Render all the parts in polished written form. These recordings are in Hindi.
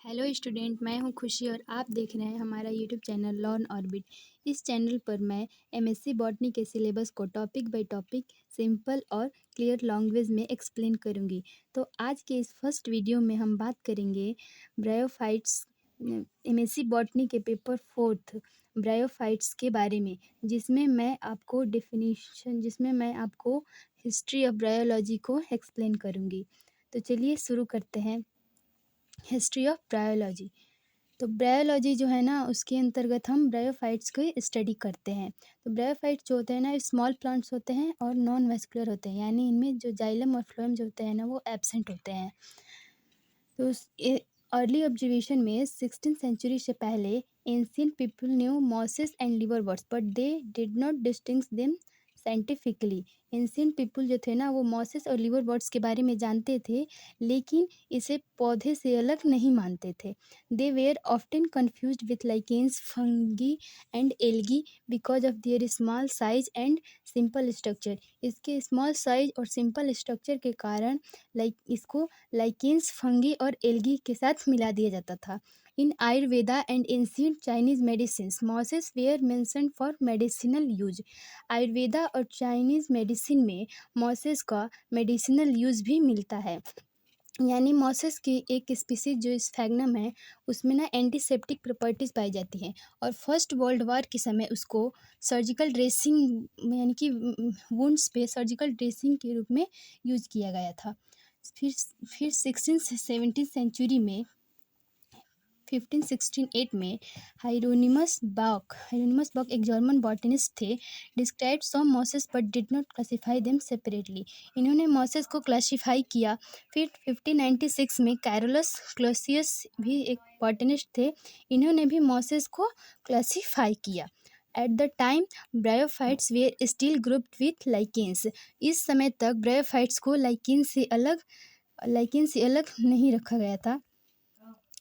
हेलो स्टूडेंट, मैं हूं खुशी और आप देख रहे हैं हमारा यूट्यूब चैनल लर्न ऑर्बिट। इस चैनल पर मैं एमएससी बॉटनी के सिलेबस को टॉपिक बाय टॉपिक सिंपल और क्लियर लैंग्वेज में एक्सप्लेन करूंगी। तो आज के इस फर्स्ट वीडियो में हम बात करेंगे ब्रायोफाइट्स, एमएससी बॉटनी के पेपर फोर्थ ब्रायोफाइट्स के बारे में, जिसमें मैं आपको हिस्ट्री ऑफ ब्रायोलॉजी को एक्सप्लेन करूँगी। तो चलिए शुरू करते हैं। History of bryology. तो ब्रायोलॉजी जो है ना, उसके अंतर्गत हम ब्रायोफाइट्स को स्टडी करते हैं। तो ब्रायोफाइट्स जो होते हैं ना, स्मॉल प्लांट्स होते हैं और नॉन वेस्कुलर होते हैं, यानी इनमें जो जाइलम और फ्लोएम जो होते हैं ना, वो एब्सेंट होते हैं। तो अर्ली ऑब्जर्वेशन में 16th सेंचुरी से पहले ancient people knew mosses and liverworts but they did not distinguish them scientifically. Ancient people जो थे ना, वो मॉसेस और लिवरवर्ट्स के बारे में जानते थे, लेकिन इसे पौधे से अलग नहीं मानते थे। They were often confused with lichens, fungi and algae because of their small size and simple structure. इसके स्मॉल साइज और सिंपल स्ट्रक्चर के कारण इसको लाइकेन्स, फंगी और एल्गी के साथ मिला दिया जाता था। In Ayurveda and ancient Chinese medicines, mosses were mentioned for medicinal use. Ayurveda और चाइनीज मेडिसिन में मॉसेस का मेडिसिनल यूज भी मिलता है। यानी मॉसेस की एक स्पीसीज जो स्फैग्नम है, उसमें ना एंटीसेप्टिक प्रॉपर्टीज़ पाई जाती हैं, और फर्स्ट वर्ल्ड वार के समय उसको सर्जिकल ड्रेसिंग, यानी कि वुंड्स पे सर्जिकल ड्रेसिंग के रूप में यूज किया गया था। फिर 16th-17th सेंचुरी में 1568 में हाइरोनिमस बॉक एक जर्मन बॉटनिस्ट थे, describe some mosses but did not classify them separately. इन्होंने मॉसेस को क्लासीफाई किया। फिर 1596 में कैरोलस क्लॉसियस भी एक बॉटनिस्ट थे, इन्होंने भी मॉसेस को क्लासीफाई किया। At the time bryophytes were still grouped with lichens. इस समय तक ब्रायोफाइट्स को लाइकेन से अलग नहीं रखा गया था।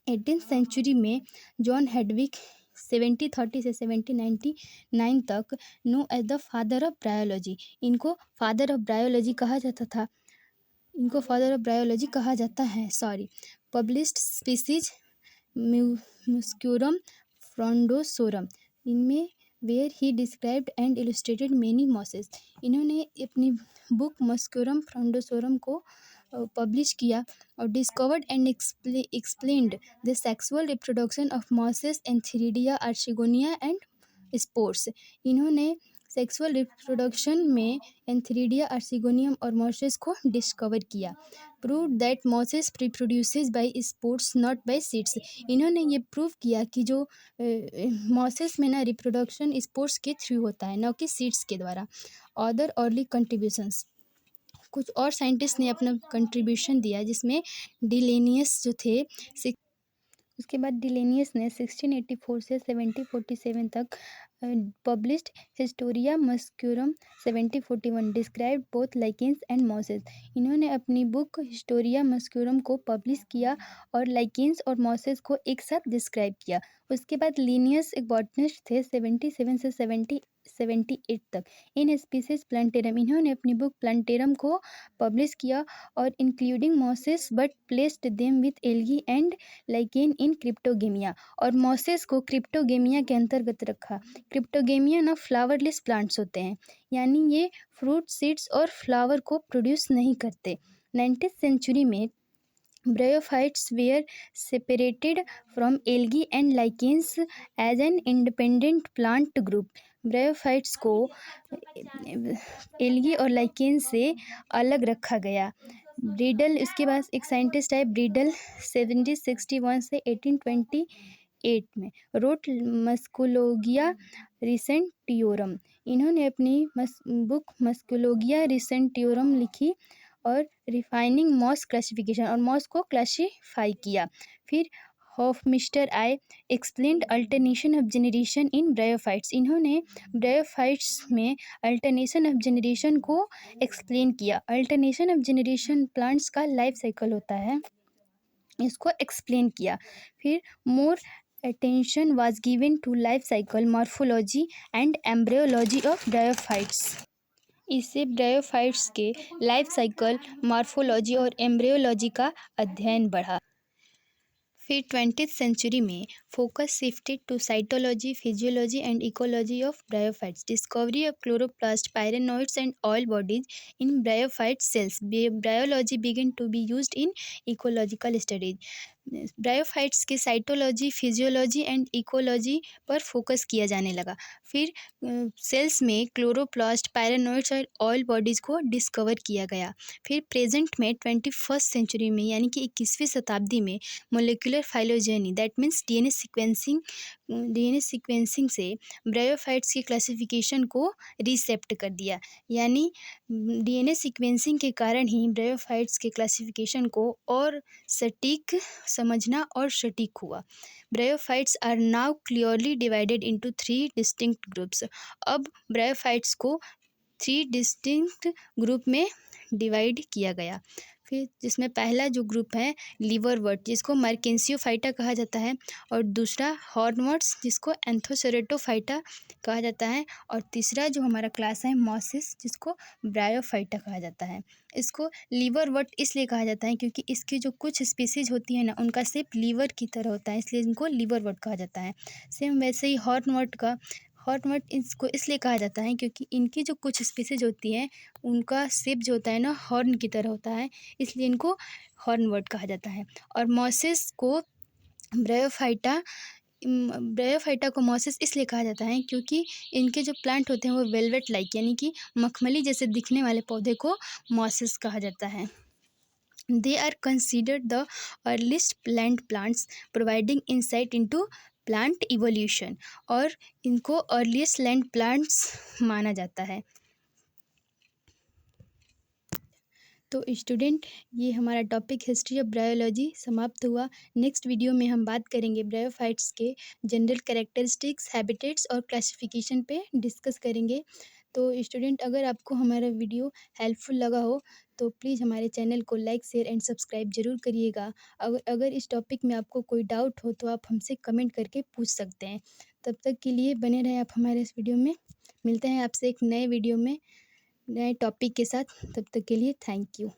18th सेंचुरी में जॉन हेडविग 1730 से 1799 तक, known as the father of bryology, इनको फादर ऑफ ब्रायोलॉजी कहा जाता है। पब्लिश्ड स्पीसीज म्यूस्क्यूरम फ्रॉन्डोसोरम, इनमें where he described and illustrated many mosses. इन्होंने अपनी बुक मस्क्यूरम फ्रॉन्डोसोरम को पब्लिश किया और discovered and explained the sexual reproduction of mosses, antheridia, archegonia and spores. इन्होंने सेक्सुअल रिप्रोडक्शन में एंथीरिडिया, आर्चिगोनियम और मॉसेस को डिस्कवर किया। Prove that mosses reproduces by spores not by seeds. इन्होंने ये प्रूव किया कि जो मॉसेस में ना रिप्रोडक्शन स्पोर्स के थ्रू होता है, न कि सीड्स के द्वारा। अदर अर्ली कंट्रीब्यूशंस, कुछ और साइंटिस्ट ने अपना कंट्रीब्यूशन दिया, जिसमें डिलेनियस जो थे, उसके बाद डिलेनियस ने 1684 से 1747 तक published Historia Muscorum 1741, described both lichens and mosses. इन्होंने अपनी बुक हिस्टोरिया मस्क्यूरम को पब्लिश किया और लाइकेन्स और मॉसेस को एक साथ डिस्क्राइब किया। उसके बाद लिनियस एक बॉटनिस्ट थे, 77 से 78 तक, इन स्पीसीज प्लांटेरम, इन्होंने अपनी बुक प्लांटेरम को पब्लिश किया और including mosses but placed them with algae and lichen in Cryptogamia, और मॉसेस को क्रिप्टोगेमिया के अंतर्गत रखा। क्रिप्टोगेमिया ना फ्लावरलेस प्लांट्स होते हैं, यानी ये फ्रूट, सीड्स और फ्लावर को प्रोड्यूस नहीं करते। 19th सेंचुरी में bryophytes were separated from algae and lichens as an independent plant group. Bryophytes को एल्गी और लाइकेन से अलग रखा गया। ब्रीडल, इसके बाद एक साइंटिस्ट है ब्रीडल, 1761 से 1828 में, रोट मस्कुलोगिया रिसेंटियोरम। इन्होंने अपनी बुक मस्कुलोगिया रिसेंटियोरम लिखी और रिफाइनिंग मॉस क्लासिफिकेशन, और मॉस को क्लासीफाई किया। फिर हॉफमिस्टर आए, explained alternation of generation in bryophytes. इन्होंने ब्रायोफाइट्स में अल्टरनेशन ऑफ जेनरेशन को एक्सप्लेन किया। अल्टरनेशन ऑफ जेनरेशन प्लांट्स का लाइफ साइकिल होता है, इसको एक्सप्लेन किया। फिर मोर attention was given to life cycle, morphology and embryology of bryophytes। इससे ब्रायोफाइट्स के लाइफ साइकिल, मॉर्फोलॉजी और एम्ब्रियोलॉजी का अध्ययन बढ़ा। फिर 20th सेंचुरी में focus shifted to cytology, physiology and ecology of bryophytes, discovery of chloroplast, pyrenoids and oil bodies in bryophyte cells, bryology begin to be used in ecological studies. Bryophytes के साइटोलॉजी, फिजियोलॉजी एंड इकोलॉजी पर फोकस किया जाने लगा। फिर सेल्स में क्लोरोप्लास्ट, पायरेनोइड्स और ऑयल बॉडीज़ को डिस्कवर किया गया। फिर प्रेजेंट में 21st सेंचुरी में यानी कि 21वीं शताब्दी में molecular phylogeny that means DNA sequencing से ब्रायोफाइट्स की क्लासिफिकेशन को रीसेप्ट कर दिया। यानी डीएनए सीक्वेंसिंग के कारण ही ब्रायोफाइट्स के क्लासिफिकेशन को और सटीक समझना और सटीक हुआ। Bryophytes are now clearly divided into 3 distinct groups. अब ब्रायोफाइट्स को 3 डिस्टिंक्ट ग्रुप में डिवाइड किया गया। फिर जिसमें पहला जो ग्रुप है लिवरवर्ट, जिसको मर्केंसियोफाइटा कहा जाता है, और दूसरा हॉर्नवर्ट्स, जिसको एंथोसेरेटोफाइटा कहा जाता है, और तीसरा जो हमारा क्लास है मॉसिस, जिसको ब्रायोफाइटा कहा जाता है। इसको लिवरवर्ट इसलिए कहा जाता है क्योंकि इसकी जो कुछ स्पीसीज होती है ना, उनका शेप लीवर की तरह होता है, इसलिए इनको लिवरवर्ट कहा जाता है। सेम वैसे ही हॉर्नवर्ट इसको इसलिए कहा जाता है क्योंकि इनकी जो कुछ स्पीसीज होती हैं उनका शेप जो होता है ना हॉर्न की तरह होता है, इसलिए इनको हॉर्नवर्ट कहा जाता है। और मॉसिस को ब्रायोफाइटा ब्रायोफाइटा को मॉसिस इसलिए कहा जाता है क्योंकि इनके जो प्लांट होते हैं वो वेलवेट लाइक यानी कि मखमली जैसे दिखने वाले पौधे को मॉसिस कहा जाता है। They are considered the earliest plant plants, providing insight into plant evolution, और इनको अर्लीस्ट लैंड प्लांट्स माना जाता है। तो स्टूडेंट, ये हमारा टॉपिक हिस्ट्री ऑफ ब्रायोलॉजी समाप्त हुआ। नेक्स्ट वीडियो में हम बात करेंगे ब्रायोफाइट्स के जनरल कैरेक्टरिस्टिक्स, हैबिटेट्स और क्लासिफिकेशन पे डिस्कस करेंगे। तो स्टूडेंट, अगर आपको हमारा वीडियो हेल्पफुल लगा हो तो प्लीज़ हमारे चैनल को लाइक, शेयर एंड सब्सक्राइब जरूर करिएगा। अगर इस टॉपिक में आपको कोई डाउट हो तो आप हमसे कमेंट करके पूछ सकते हैं। तब तक के लिए बने रहें आप हमारे इस वीडियो में। मिलते हैं आपसे एक नए वीडियो में नए टॉपिक के साथ। तब तक के लिए थैंक यू।